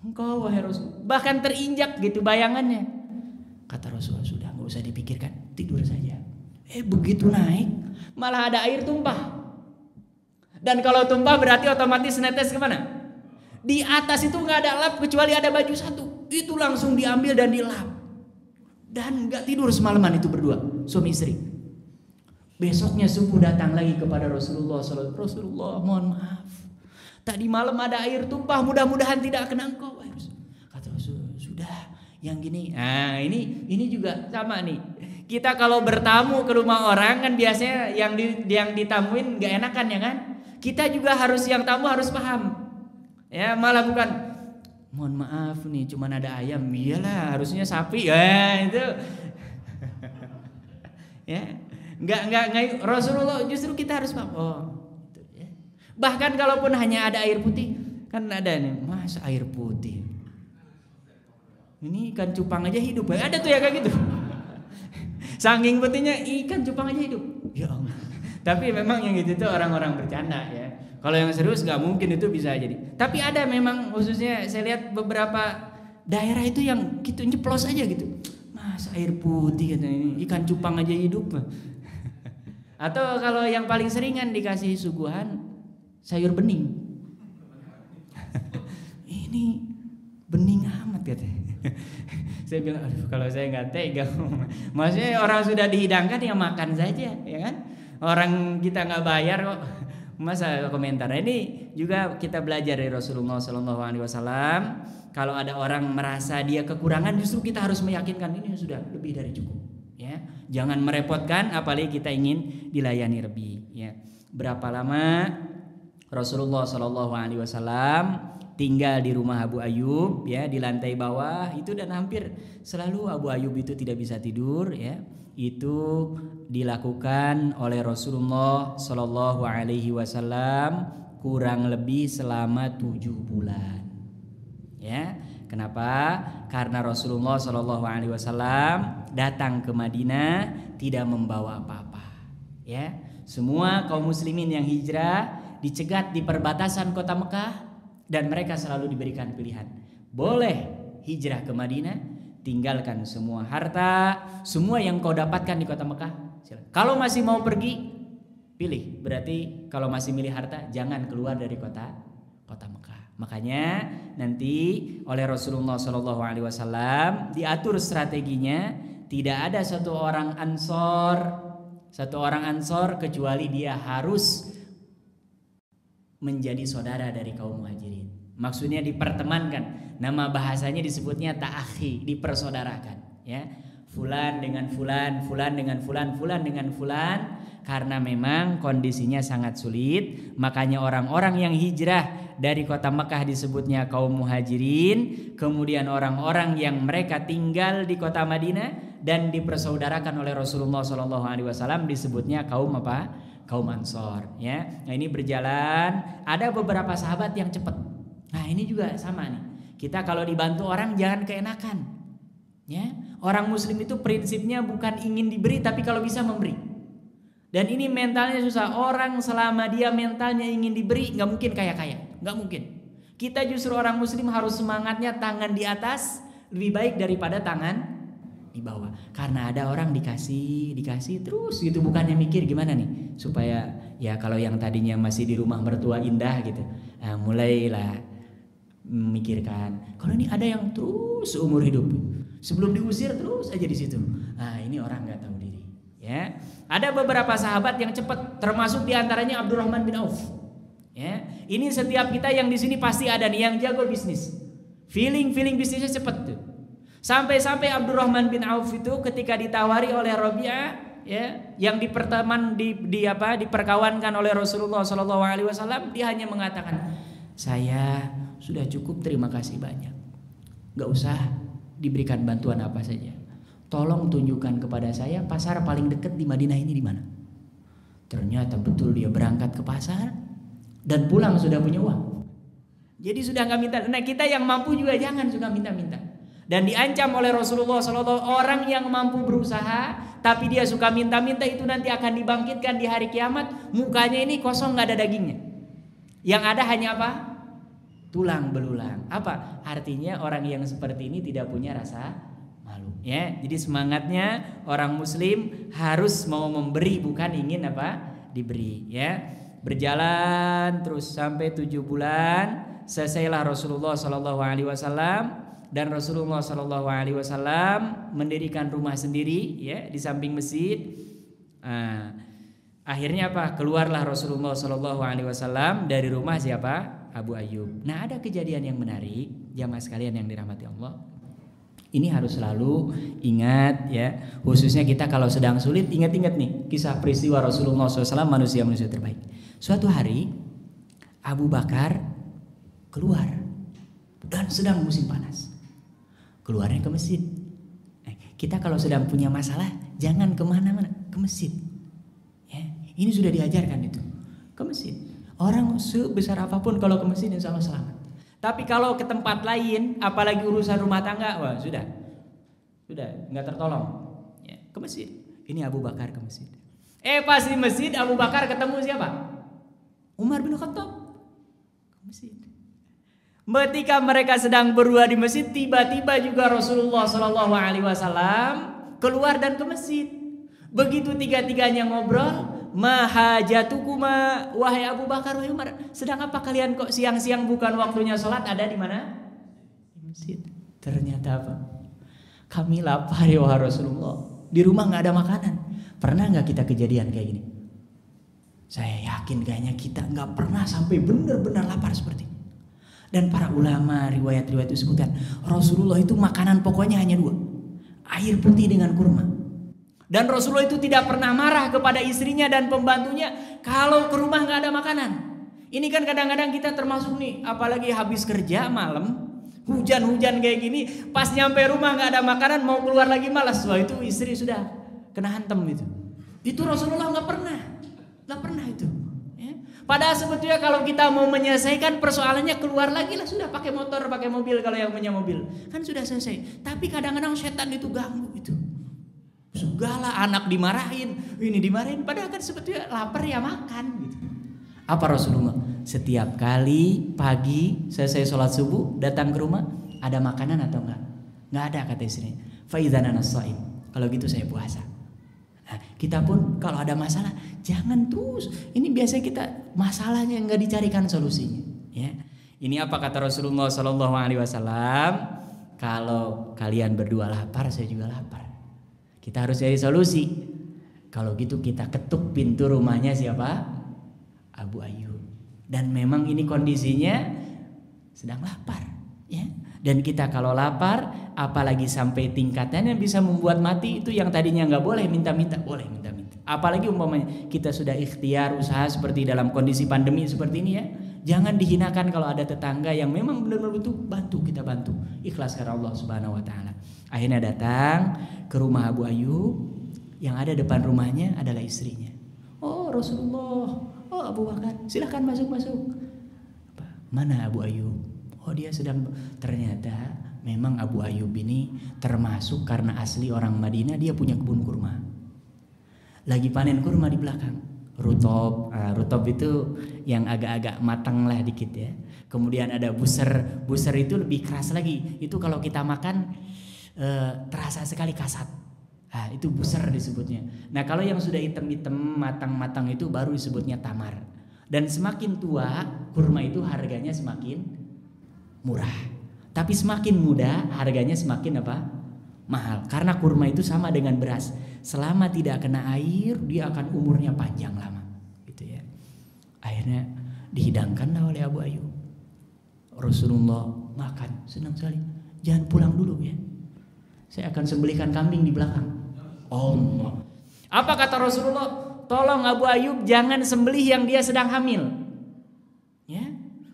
engkau wahai Rasul. Bahkan terinjak gitu bayangannya. Kata Rasulullah, sudah nggak usah dipikirkan, tidur saja. Begitu naik malah ada air tumpah. Dan kalau tumpah berarti otomatis netes kemana? Di atas itu nggak ada lap kecuali ada baju satu. Itu langsung diambil dan dilap. Dan nggak tidur semalaman itu berdua suami istri. Besoknya subuh datang lagi kepada Rasulullah SAW. Rasulullah, mohon maaf. Tadi malam ada air tumpah, mudah-mudahan tidak kena engkau. Kata Rasulullah, sudah, yang gini. Nah, ini juga sama nih. Kita kalau bertamu ke rumah orang kan biasanya yang ditamuin nggak enakan ya kan? Kita juga harus yang tamu harus paham. Ya, malah bukan mohon maaf nih cuman ada ayam. Iyalah, harusnya sapi. Ya, itu. Ya. Enggak Rasulullah justru kita harus paham. Oh, gitu ya. Bahkan kalaupun hanya ada air putih, kan ada nih, masa air putih. Ini ikan cupang aja hidup. Ada tuh ya kayak gitu. Saking putihnya ikan cupang aja hidup. Ya Allah. Tapi memang yang gitu tuh orang-orang bercanda ya. Kalau yang serius nggak mungkin itu bisa jadi. Tapi ada memang khususnya saya lihat beberapa daerah itu yang gitu nyeplos aja gitu. Mas air putih katanya ini ikan cupang aja hidup. Atau kalau yang paling seringan dikasih suguhan sayur bening. Ini bening amat katanya. Saya bilang aduh kalau saya nggak tega. Maksudnya orang sudah dihidangkan ya makan saja ya kan. Orang kita nggak bayar kok. Masa komentar. Ini juga kita belajar dari Rasulullah SAW. Kalau ada orang merasa dia kekurangan, justru kita harus meyakinkan ini sudah lebih dari cukup. Ya, jangan merepotkan, apalagi kita ingin dilayani lebih. Ya, berapa lama Rasulullah SAW tinggal di rumah Abu Ayyub ya, di lantai bawah itu, dan hampir selalu Abu Ayyub itu tidak bisa tidur ya. Itu dilakukan oleh Rasulullah Shallallahu Alaihi Wasallam kurang lebih selama 7 bulan ya. Kenapa? Karena Rasulullah Shallallahu Alaihi Wasallam datang ke Madinah tidak membawa apa-apa ya. Semua kaum muslimin yang hijrah dicegat di perbatasan kota Mekah, dan mereka selalu diberikan pilihan, boleh hijrah ke Madinah, tinggalkan semua harta, semua yang kau dapatkan di kota Mekah, silakan. Kalau masih mau pergi, pilih. Berarti kalau masih milih harta, jangan keluar dari kota Mekah. Makanya nanti oleh Rasulullah SAW diatur strateginya, tidak ada satu orang Ansor kecuali dia harus menjadi saudara dari kaum Muhajirin. Maksudnya dipertemankan. Nama bahasanya disebutnya ta'akhi, dipersaudarakan ya. Fulan dengan fulan, fulan dengan fulan, fulan dengan fulan. Karena memang kondisinya sangat sulit, makanya orang-orang yang hijrah dari kota Mekah disebutnya kaum Muhajirin. Kemudian orang-orang yang mereka tinggal di kota Madinah dan dipersaudarakan oleh Rasulullah SAW disebutnya kaum apa? Kaum Ansor ya. Nah, ini berjalan, ada beberapa sahabat yang cepat. Nah, ini juga sama nih. Kita kalau dibantu orang jangan keenakan ya. Orang muslim itu prinsipnya bukan ingin diberi, tapi kalau bisa memberi. Dan ini mentalnya susah. Orang selama dia mentalnya ingin diberi, nggak mungkin kaya-kaya, nggak mungkin. Kita justru orang muslim harus semangatnya tangan di atas lebih baik daripada tangan di bawah. Karena ada orang dikasih terus gitu, bukannya mikir gimana nih supaya ya kalau yang tadinya masih di rumah mertua indah gitu, nah, mulailah memikirkan kalau ini ada yang terus seumur hidup sebelum diusir terus aja di situ. Nah, ini orang nggak tahu diri ya. Ada beberapa sahabat yang cepat, termasuk diantaranya Abdurrahman bin Auf ya. Ini setiap kita yang di sini pasti ada nih yang jago bisnis, feeling bisnisnya cepat tuh. Sampai-sampai Abdurrahman bin Auf itu ketika ditawari oleh Rabi'ah ya, yang diperkawankan oleh Rasulullah SAW, dia hanya mengatakan, saya sudah cukup, terima kasih banyak, nggak usah diberikan bantuan apa saja. Tolong tunjukkan kepada saya pasar paling dekat di Madinah ini di mana. Ternyata betul dia berangkat ke pasar dan pulang sudah punya uang. Jadi sudah nggak minta. Nah, kita yang mampu juga jangan suka minta-minta. Dan diancam oleh Rasulullah SAW, orang yang mampu berusaha tapi dia suka minta-minta itu nanti akan dibangkitkan di hari kiamat, mukanya ini kosong, nggak ada dagingnya. Yang ada hanya apa? Tulang belulang. Apa? Artinya orang yang seperti ini tidak punya rasa malu ya. Jadi semangatnya orang muslim harus mau memberi, bukan ingin apa? Diberi ya. Berjalan terus sampai 7 bulan, selesailah Rasulullah SAW. Dan Rasulullah SAW mendirikan rumah sendiri ya di samping masjid. Akhirnya apa? Keluarlah Rasulullah SAW dari rumah siapa? Abu Ayyub. Nah, ada kejadian yang menarik, jamaah sekalian yang dirahmati Allah. Ini harus selalu ingat ya, khususnya kita kalau sedang sulit, ingat-ingat nih kisah peristiwa Rasulullah SAW, manusia terbaik. Suatu hari Abu Bakar keluar dan sedang musim panas. Keluarnya ke masjid. Kita kalau sedang punya masalah jangan kemana-mana, ke masjid ya. Ini sudah diajarkan itu, ke masjid. Orang sebesar apapun kalau ke masjid insya Allah selamat. Tapi kalau ke tempat lain, apalagi urusan rumah tangga, wah sudah nggak tertolong ya. Ke masjid. Ini Abu Bakar ke masjid. Pas di masjid Abu Bakar ketemu siapa? Umar bin Khattab ke masjid. Ketika mereka sedang berdua di masjid, tiba-tiba juga Rasulullah SAW keluar dan ke masjid. Begitu tiga-tiganya ngobrol, mahajatukuma, wahai Abu Bakar, wahai Umar, sedang apa kalian kok siang-siang bukan waktunya sholat, ada di mana? Di masjid. Ternyata apa? Kami lapar ya Rasulullah. Di rumah nggak ada makanan. Pernah nggak kita kejadian kayak gini? Saya yakin kayaknya kita nggak pernah sampai benar-benar lapar seperti ini. Dan para ulama riwayat-riwayat itu sebutkan Rasulullah itu makanan pokoknya hanya 2, air putih dengan kurma. Dan Rasulullah itu tidak pernah marah kepada istrinya dan pembantunya kalau ke rumah nggak ada makanan. Ini kan kadang-kadang kita termasuk nih, apalagi habis kerja malam, hujan-hujan kayak gini, pas nyampe rumah nggak ada makanan, mau keluar lagi malas. Wah, itu istri sudah kena hantem itu. Itu Rasulullah nggak pernah itu. Ya. Padahal sebetulnya kalau kita mau menyelesaikan persoalannya, keluar lagi lah, sudah pakai motor, pakai mobil kalau yang punya mobil, kan sudah selesai. Tapi kadang-kadang setan itu ganggu itu. Segala anak dimarahin, ini dimarahin, padahal kan sebetulnya lapar ya makan gitu. Apa Rasulullah? Setiap kali pagi selesai sholat subuh datang ke rumah, ada makanan atau enggak? Enggak ada, kata istrinya. Fa idzan ana shaim. Kalau gitu saya puasa. Nah, kita pun kalau ada masalah jangan terus. Ini biasanya kita masalahnya enggak dicarikan solusinya. Ya. Ini apa kata Rasulullah Shallallahu Alaihi Wasallam? Kalau kalian berdua lapar, saya juga lapar. Kita harus cari solusi. Kalau gitu kita ketuk pintu rumahnya siapa? Abu Ayyub. Dan memang ini kondisinya sedang lapar, ya. Dan kita kalau lapar, apalagi sampai tingkatan yang bisa membuat mati, itu yang tadinya nggak boleh minta-minta, boleh minta-minta. Apalagi umpamanya kita sudah ikhtiar usaha seperti dalam kondisi pandemi seperti ini, ya. Jangan dihinakan kalau ada tetangga yang memang benar-benar butuh, bantu, kita bantu. Ikhlas karena Allah Subhanahu wa taala. Akhirnya datang ke rumah Abu Ayyub, yang ada depan rumahnya adalah istrinya. Oh Rasulullah, oh Abu Bakar, silahkan masuk. Mana Abu Ayyub? Oh dia sedang, ternyata memang Abu Ayyub ini termasuk karena asli orang Madinah, dia punya kebun kurma. Lagi panen kurma di belakang. Rutob itu yang agak-agak matang lah dikit ya. Kemudian ada buser itu lebih keras lagi. Itu kalau kita makan terasa sekali kasat. Nah, itu buser disebutnya. Nah, kalau yang sudah hitam-hitam matang-matang itu baru disebutnya tamar. Dan semakin tua, kurma itu harganya semakin murah. Tapi semakin muda, harganya semakin apa? Mahal. Karena kurma itu sama dengan beras. Selama tidak kena air, dia akan umurnya panjang lama. Gitu ya. Akhirnya dihidangkanlah oleh Abu Ayyub. Rasulullah makan, senang sekali. Jangan pulang dulu ya. Saya akan sembelihkan kambing di belakang. Allah. Apa kata Rasulullah? Tolong Abu Ayyub jangan sembelih yang dia sedang hamil. Ya.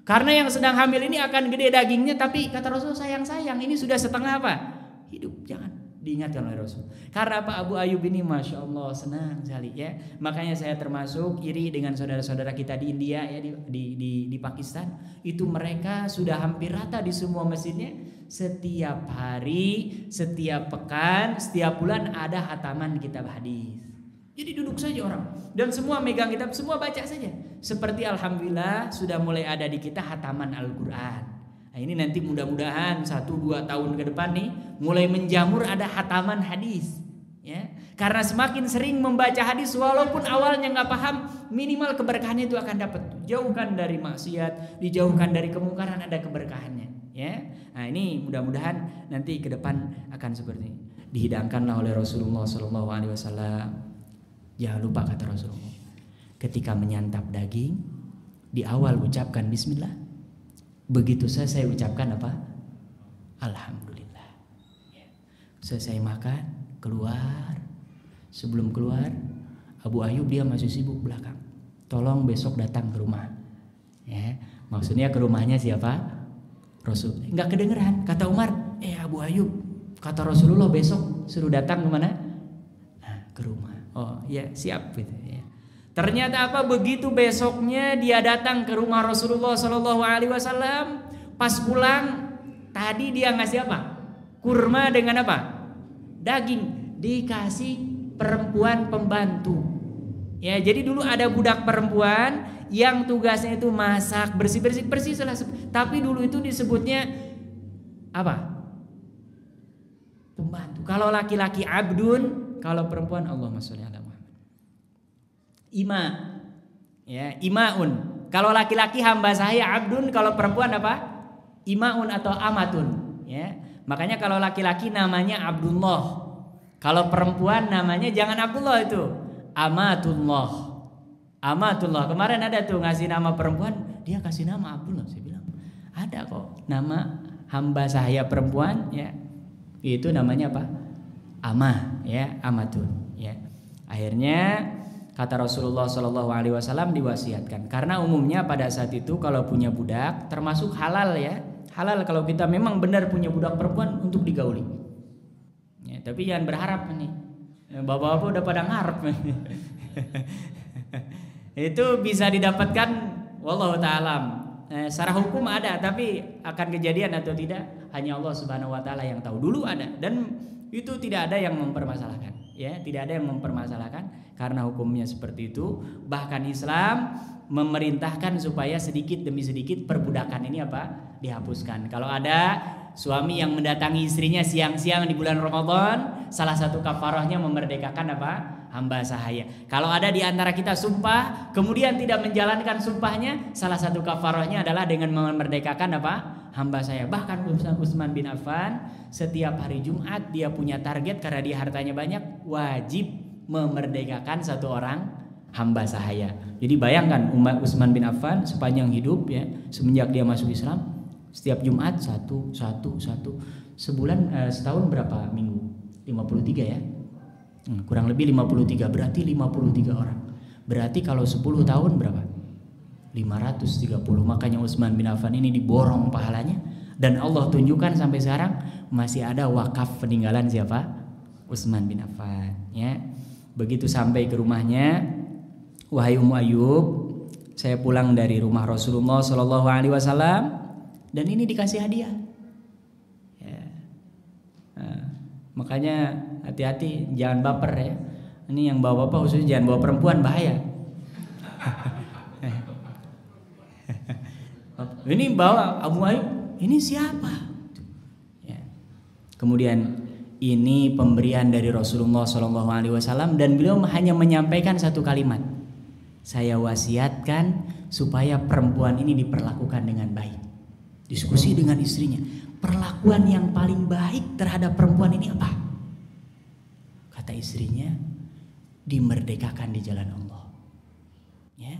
Karena yang sedang hamil ini akan gede dagingnya, tapi kata Rasulullah sayang ini sudah setengah apa? Hidup, jangan. Diingatkan oleh Rasul. Karena apa? Abu Ayyub ini Masya Allah senang sekali ya. Makanya saya termasuk iri dengan saudara-saudara kita di India ya, di Pakistan. Itu mereka sudah hampir rata di semua masjidnya. Setiap hari, setiap pekan, setiap bulan ada hataman kitab hadis. Jadi duduk saja orang dan semua megang kitab, semua baca saja. Seperti alhamdulillah sudah mulai ada di kita hataman Al-Quran. Nah, ini nanti mudah-mudahan 1-2 tahun ke depan nih mulai menjamur ada hataman hadis. Ya, karena semakin sering membaca hadis walaupun awalnya nggak paham, minimal keberkahannya itu akan dapat. Jauhkan dari maksiat, dijauhkan dari kemungkaran, ada keberkahannya. Ya, nah ini mudah-mudahan nanti ke depan akan seperti ini. Dihidangkanlah oleh Rasulullah SAW. Jangan lupa kata Rasulullah, ketika menyantap daging di awal ucapkan Bismillah. Begitu selesai ucapkan apa? Alhamdulillah. Ya. Selesai makan, keluar. Sebelum keluar, Abu Ayyub dia masih sibuk belakang. Tolong besok datang ke rumah. Ya, maksudnya ke rumahnya siapa? Rasul. Enggak kedengeran. Kata Umar, Abu Ayyub, kata Rasulullah besok suruh datang ke mana? Nah, ke rumah. Oh ya siap gitu ya. Ternyata apa? Begitu besoknya dia datang ke rumah Rasulullah Shallallahu Alaihi Wasallam. Pas pulang tadi dia ngasih apa? Kurma dengan apa? Daging. Dikasih perempuan pembantu. Ya, jadi dulu ada budak perempuan yang tugasnya itu masak, bersih salah. Tapi dulu itu disebutnya apa? Pembantu. Kalau laki-laki abdun, kalau perempuan Allahumma sholli ala Muhammad. Ima. Ya, imaun. Kalau laki-laki hamba saya abdun, kalau perempuan apa? Imaun atau amatun, ya. Makanya kalau laki-laki namanya Abdullah. Kalau perempuan namanya jangan Abdullah itu, Amatullah. Amatullah. Kemarin ada tuh ngasih nama perempuan, dia kasih nama Abdullah. Saya bilang, ada kok nama hamba saya perempuan, ya. Itu namanya apa? Amah, ya, amatun, ya. Akhirnya kata Rasulullah Shallallahu Alaihi Wasallam diwasiatkan. Karena umumnya pada saat itu kalau punya budak termasuk halal ya, halal kalau kita memang benar punya budak perempuan untuk digauli. Ya, tapi jangan berharap nih, bapak-bapak udah pada ngarep. Itu bisa didapatkan, wallahu ta'ala. Secara hukum ada, tapi akan kejadian atau tidak hanya Allah Subhanahu Wa Taala yang tahu. Dulu ada dan itu tidak ada yang mempermasalahkan. Ya, tidak ada yang mempermasalahkan karena hukumnya seperti itu. Bahkan Islam memerintahkan supaya sedikit demi sedikit perbudakan ini apa? Dihapuskan. Kalau ada suami yang mendatangi istrinya siang-siang di bulan Ramadan, salah satu kafarahnya memerdekakan apa? Hamba sahaya. Kalau ada di antara kita sumpah kemudian tidak menjalankan sumpahnya, salah satu kafarahnya adalah dengan memerdekakan apa? Hamba saya. Bahkan Utsman bin Affan setiap hari Jumat dia punya target karena dia hartanya banyak, wajib memerdekakan satu orang hamba sahaya. Jadi bayangkan umat Utsman bin Affan sepanjang hidup ya, semenjak dia masuk Islam, setiap Jumat satu. Sebulan setahun berapa minggu? 53 ya. Kurang lebih 53, berarti 53 orang. Berarti kalau 10 tahun berapa? 530. Makanya Utsman bin Affan ini diborong pahalanya. Dan Allah tunjukkan sampai sekarang masih ada wakaf peninggalan siapa? Utsman bin Affan ya. Begitu sampai ke rumahnya, wahai Ummu Ayyub, saya pulang dari rumah Rasulullah Shallallahu Alaihi Wasallam dan ini dikasih hadiah. Ya. Nah, makanya hati-hati, jangan baper ya. Ini yang bawa bapak khususnya jangan bawa perempuan, bahaya. Ini bawa Ummu Ayyub, ini siapa? Ya. Kemudian ini pemberian dari Rasulullah Shallallahu Alaihi Wasallam dan beliau hanya menyampaikan satu kalimat. Saya wasiatkan supaya perempuan ini diperlakukan dengan baik. Diskusi dengan istrinya. Perlakuan yang paling baik terhadap perempuan ini apa? Kata istrinya, dimerdekakan di jalan Allah. Ya.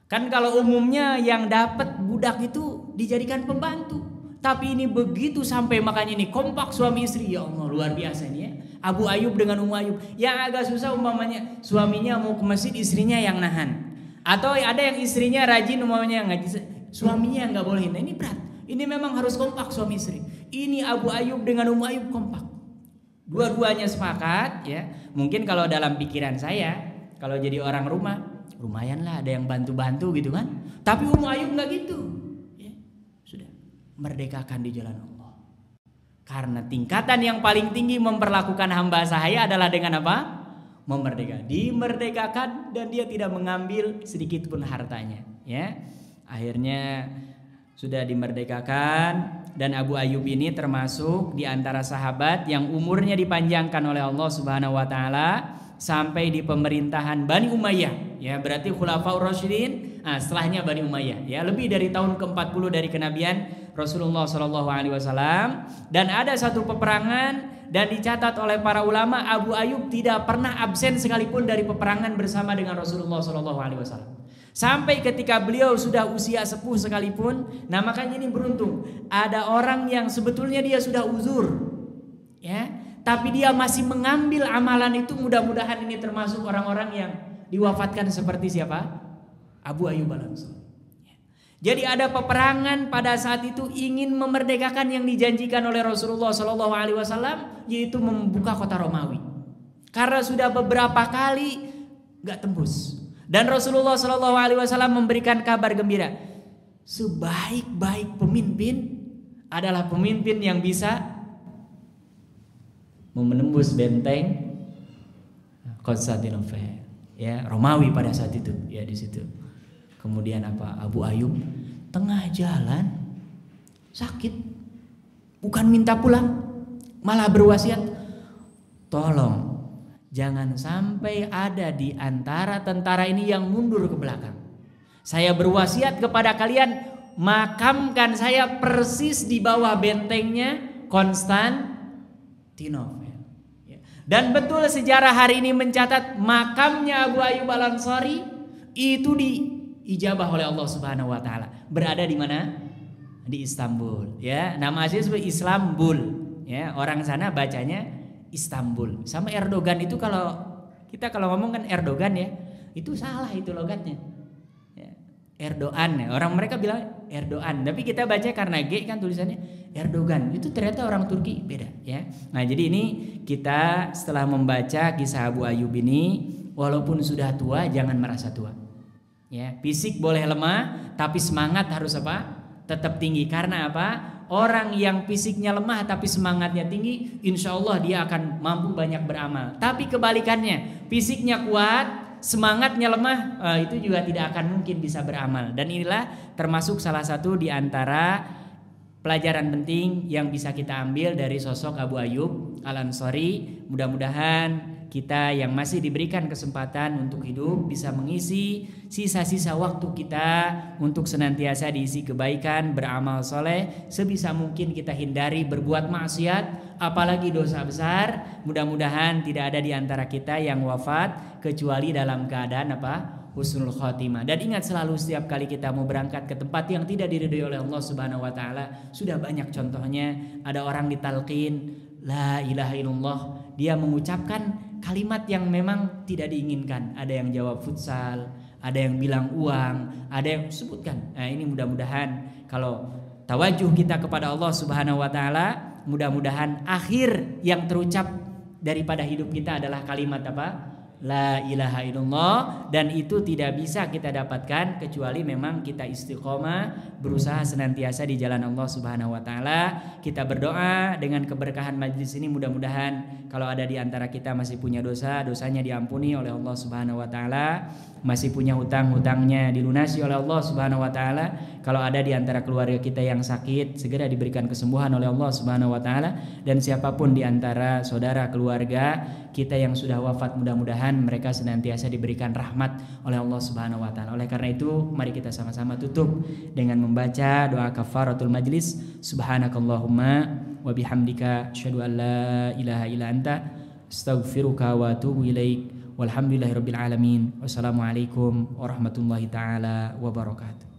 Kan kalau umumnya yang dapat budak itu dijadikan pembantu. Tapi ini begitu sampai makanya ini kompak suami istri, ya Allah luar biasa ini ya. Abu Ayyub dengan Ummu Ayyub. Yang agak susah umpamanya suaminya mau ke masjid, istrinya yang nahan. Atau ada yang istrinya rajin umpamanya ngaji, suaminya yang nggak boleh. Nah, ini berat. Ini memang harus kompak suami istri. Ini Abu Ayyub dengan Ummu Ayyub kompak. Dua-duanya sepakat ya. Mungkin kalau dalam pikiran saya, kalau jadi orang rumah, lumayan lah ada yang bantu-bantu gitu kan. Tapi Ummu Ayyub nggak gitu. Ya, sudah merdekakan di jalan Allah. Karena tingkatan yang paling tinggi memperlakukan hamba sahaya adalah dengan apa? Memerdekakan. Dimerdekakan dan dia tidak mengambil sedikit pun hartanya. Ya, akhirnya sudah dimerdekakan dan Abu Ayyub ini termasuk di antara sahabat yang umurnya dipanjangkan oleh Allah Subhanahu wa taala sampai di pemerintahan Bani Umayyah. Ya, berarti Khulafaur Rasyidin, setelahnya Bani Umayyah. Ya, lebih dari tahun ke-40 dari kenabian Rasulullah Shallallahu Alaihi Wasallam. Dan ada satu peperangan dan dicatat oleh para ulama Abu Ayyub tidak pernah absen sekalipun dari peperangan bersama dengan Rasulullah Shallallahu Alaihi Wasallam. Sampai ketika beliau sudah usia sepuh sekalipun. Nah makanya ini beruntung, ada orang yang sebetulnya dia sudah uzur, ya, tapi dia masih mengambil amalan itu. Mudah-mudahan ini termasuk orang-orang yang diwafatkan seperti siapa? Abu Ayyub Al-Ansari. Jadi ada peperangan pada saat itu ingin memerdekakan yang dijanjikan oleh Rasulullah Shallallahu Alaihi Wasallam, yaitu membuka kota Romawi. Karena sudah beberapa kali nggak tembus. Dan Rasulullah Shallallahu Alaihi Wasallam memberikan kabar gembira, sebaik-baik pemimpin adalah pemimpin yang bisa menembus benteng Konstantinopel, ya, Romawi pada saat itu, ya di situ. Kemudian apa? Abu Ayyub tengah jalan sakit, bukan minta pulang, malah berwasiat, tolong jangan sampai ada di antara tentara ini yang mundur ke belakang. Saya berwasiat kepada kalian, makamkan saya persis di bawah bentengnya Konstantinopel. Dan betul sejarah hari ini mencatat makamnya Abu Ayyub Al-Ansari itu diijabah oleh Allah Subhanahu wa taala. Berada di mana? Di Istanbul, ya. Nama aslinya Islambul, ya. Orang sana bacanya Istanbul. Sama Erdogan itu kalau kita ngomong kan Erdogan ya. Itu salah itu logatnya. Ya. Erdogan, ya. Orang mereka bilang Erdogan, tapi kita baca karena G kan tulisannya Erdogan. Itu ternyata orang Turki, beda ya. Nah, jadi ini kita setelah membaca kisah Abu Ayyub ini, walaupun sudah tua jangan merasa tua. Ya, fisik boleh lemah, tapi semangat harus apa? Tetap tinggi. Karena apa? Orang yang fisiknya lemah tapi semangatnya tinggi, insya Allah dia akan mampu banyak beramal. Tapi kebalikannya, fisiknya kuat, semangatnya lemah, itu juga tidak akan mungkin bisa beramal. Dan inilah termasuk salah satu di antara pelajaran penting yang bisa kita ambil dari sosok Abu Ayyub Al-Ansari. Mudah-mudahan kita yang masih diberikan kesempatan untuk hidup bisa mengisi sisa-sisa waktu kita untuk senantiasa diisi kebaikan, beramal soleh. Sebisa mungkin kita hindari berbuat maksiat, apalagi dosa besar. Mudah-mudahan tidak ada di antara kita yang wafat kecuali dalam keadaan apa? Husnul khotimah. Dan ingat selalu setiap kali kita mau berangkat ke tempat yang tidak diridhoi oleh Allah Subhanahu wa taala, sudah banyak contohnya. Ada orang ditalqin la ilaha illallah, dia mengucapkan kalimat yang memang tidak diinginkan. Ada yang jawab futsal, ada yang bilang uang, ada yang sebutkan. Nah, ini mudah-mudahan kalau tawajuh kita kepada Allah Subhanahu wa taala, mudah-mudahan akhir yang terucap daripada hidup kita adalah kalimat apa? La ilaha illallah. Dan itu tidak bisa kita dapatkan kecuali memang kita istiqomah, berusaha senantiasa di jalan Allah Subhanahu wa taala. Kita berdoa dengan keberkahan majlis ini, mudah-mudahan kalau ada di antara kita masih punya dosa, dosanya diampuni oleh Allah Subhanahu wa taala. Masih punya hutang, hutangnya dilunasi oleh Allah Subhanahu wa taala. Kalau ada di antara keluarga kita yang sakit, segera diberikan kesembuhan oleh Allah Subhanahu wa taala. Dan siapapun di antara saudara keluarga kita yang sudah wafat, mudah-mudahan mereka senantiasa diberikan rahmat oleh Allah Subhanahu wa taala. Oleh karena itu, mari kita sama-sama tutup dengan membaca doa kafaratul majlis. Subhanakallahumma wa bihamdika asyhadu an la ilaha illa anta astaghfiruka wa atubu ilaik. Walhamdulillahirabbil alamin. Wassalamualaikum warahmatullahi taala wabarakatuh.